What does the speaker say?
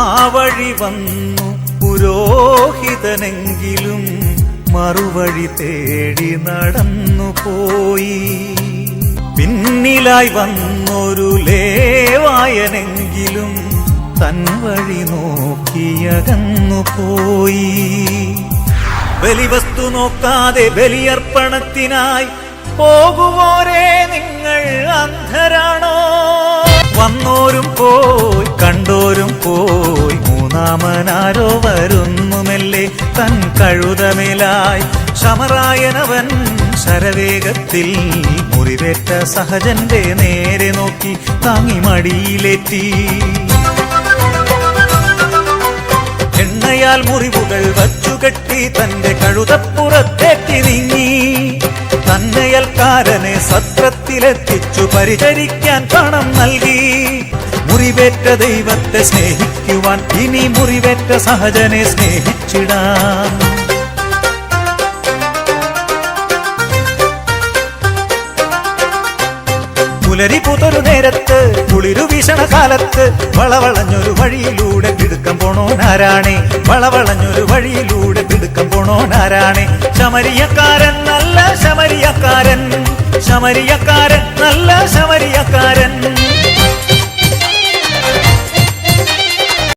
ആ വഴി വന്നു പുരോഹിതനെങ്കിലും മറുവഴി തേടി നടന്നു പോയി. പിന്നിലായി വന്നൊരു ലേവായനെങ്കിലും തൻ വഴി നോക്കിയകന്നു പോയി. ബലിവസ്തു നോക്കാതെ ബലിയർപ്പണത്തിനായി പോകുവോരേ നിങ്ങൾ അന്ധരാണോ? വന്നോരും പോയി കണ്ടോരും പോയി, മൂന്നാമനാരോ വരുന്നുമെല്ലെ തൻ കഴുതമേലായി. ശമറായനവൻ ശരവേഗത്തിൽ മുറിവേറ്റ സഹജന്റെ നേരെ നോക്കി താങ്ങി മടിയിലേറ്റി. എണ്ണയാൽ മുറിവുകൾ വച്ചുകെട്ടി തന്റെ കഴുതപ്പുറത്തേക്ക് നീങ്ങി. തന്നയൽക്കാരനെ സത്രത്തിലെത്തിച്ചു പരിചരിക്കാൻ പണം നൽകി. മുറിവേറ്റ ദൈവത്തെ സ്നേഹിക്കുവാൻ ഇനി മുറിവേറ്റ സഹജനെ സ്നേഹിച്ചിടാം. പുലരി പുതൊരു നേരത്ത് കുളിരു വീശണ കാലത്ത് വളവളഞ്ഞൊരു വഴിയിലൂടെ തിടുക്കം പോണോനാരാണേ? വളവളഞ്ഞൊരു വഴിയിലൂടെ തിടുക്കം പോണോനാരാണേ? ശമരിയക്കാരൻ നല്ല ശമരിയക്കാരൻ, ശമരിയക്കാരൻ നല്ല ശമരിയക്കാരൻ.